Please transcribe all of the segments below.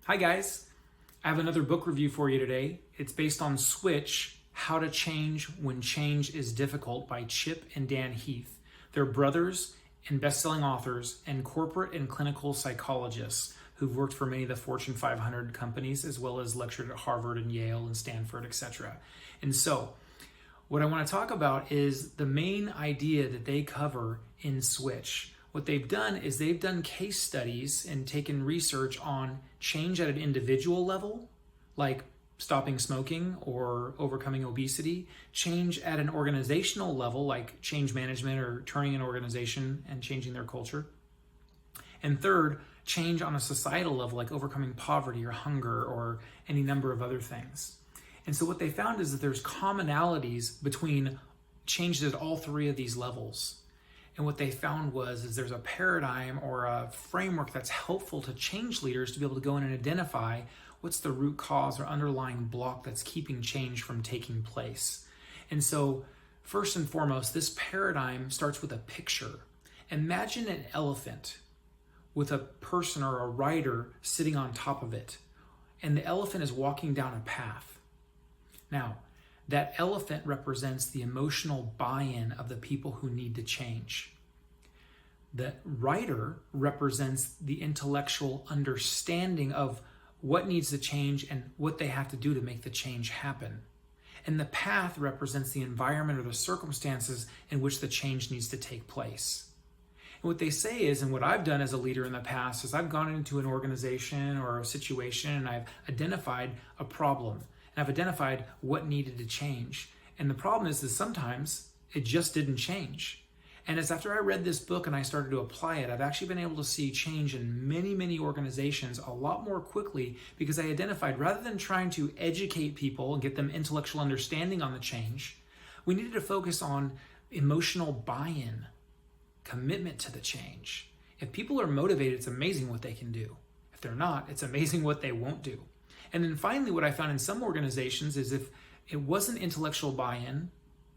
Hi guys, I have another book review for you today. It's based on Switch, How to Change When Change is Difficult by Chip and Dan Heath. They're brothers and best-selling authors and corporate and clinical psychologists who've worked for many of the Fortune 500 companies as well as lectured at Harvard and Yale and Stanford, etc. And so, what I want to talk about is the main idea that they cover in Switch. What they've done is they've done case studies and taken research on change at an individual level, like stopping smoking or overcoming obesity, change at an organizational level, like change management or turning an organization and changing their culture. And third, change on a societal level, like overcoming poverty or hunger or any number of other things. And so what they found is that there's commonalities between changes at all three of these levels. And what they found is there's a paradigm or a framework that's helpful to change leaders to be able to go in and identify what's the root cause or underlying block that's keeping change from taking place. And so first and foremost, this paradigm starts with a picture. Imagine an elephant with a person or a rider sitting on top of it. And the elephant is walking down a path. Now, that elephant represents the emotional buy-in of the people who need to change. The rider represents the intellectual understanding of what needs to change and what they have to do to make the change happen. And the path represents the environment or the circumstances in which the change needs to take place. And what they say is, and what I've done as a leader in the past, is I've gone into an organization or a situation and I've identified a problem. And I've identified what needed to change. And the problem is that sometimes it just didn't change. And it's after I read this book and I started to apply it, I've actually been able to see change in many, many organizations a lot more quickly because I identified, rather than trying to educate people and get them intellectual understanding on the change, we needed to focus on emotional buy-in, commitment to the change. If people are motivated, it's amazing what they can do. If they're not, it's amazing what they won't do. And then finally, what I found in some organizations is if it wasn't intellectual buy-in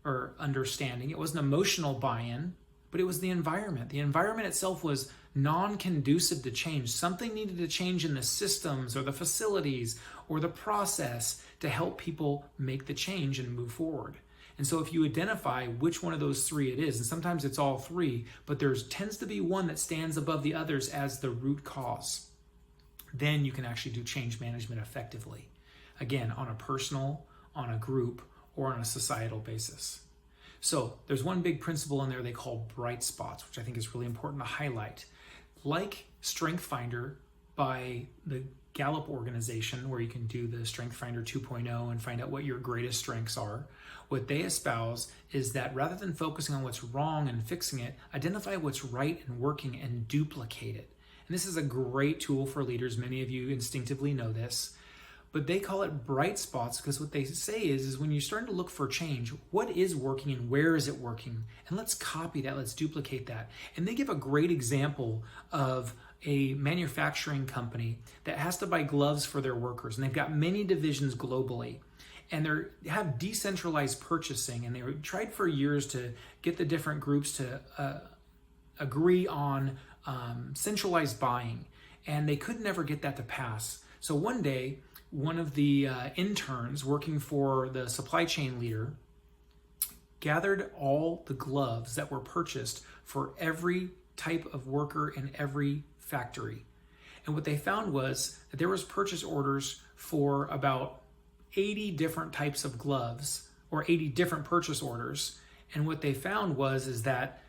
or understanding, it wasn't emotional buy-in, but it was the environment. The environment itself was non-conducive to change. Something needed to change in the systems or the facilities or the process to help people make the change and move forward. And so if you identify which one of those three it is, and sometimes it's all three, but there tends to be one that stands above the others as the root cause, then you can actually do change management effectively. Again, on a personal, on a group, or on a societal basis. So there's one big principle in there they call bright spots, which I think is really important to highlight. Like Strength Finder by the Gallup organization, where you can do the Strength Finder 2.0 and find out what your greatest strengths are, what they espouse is that rather than focusing on what's wrong and fixing it, identify what's right and working and duplicate it. And this is a great tool for leaders. Many of you instinctively know this, but they call it bright spots because what they say is when you're starting to look for change, what is working and where is it working? And let's copy that, let's duplicate that. And they give a great example of a manufacturing company that has to buy gloves for their workers. And they've got many divisions globally. And they have decentralized purchasing. And they tried for years to get the different groups to agree on centralized buying, and they could never get that to pass. So one day, one of the interns working for the supply chain leader gathered all the gloves that were purchased for every type of worker in every factory. And what they found was that there was purchase orders for about 80 different types of gloves, or 80 different purchase orders. And what they found is that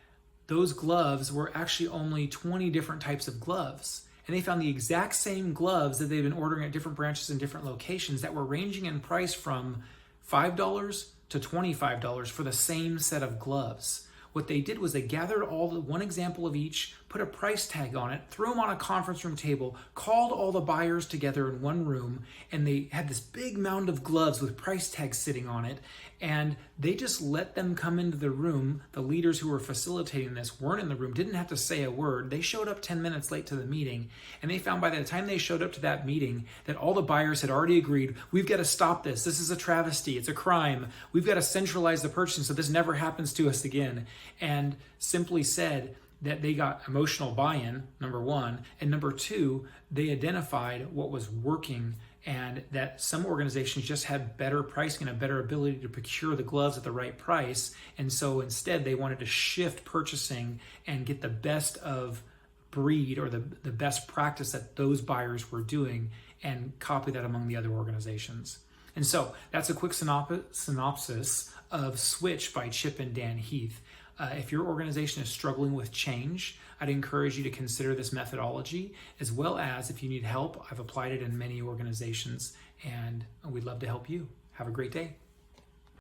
those gloves were actually only 20 different types of gloves. And they found the exact same gloves that they've been ordering at different branches in different locations that were ranging in price from $5 to $25 for the same set of gloves. What they did was they gathered one example of each, put a price tag on it, threw them on a conference room table, called all the buyers together in one room, and they had this big mound of gloves with price tags sitting on it, and they just let them come into the room. The leaders who were facilitating this weren't in the room, didn't have to say a word. They showed up 10 minutes late to the meeting, and they found by the time they showed up to that meeting that all the buyers had already agreed, we've got to stop this. This is a travesty. It's a crime. We've got to centralize the purchasing so this never happens to us again. And simply said, that they got emotional buy-in, number one, and number two, they identified what was working and that some organizations just had better pricing and a better ability to procure the gloves at the right price. And so instead they wanted to shift purchasing and get the best of breed or the best practice that those buyers were doing and copy that among the other organizations. And so that's a quick synopsis of Switch by Chip and Dan Heath. If your organization is struggling with change, I'd encourage you to consider this methodology, as well as if you need help, I've applied it in many organizations and we'd love to help you. Have a great day.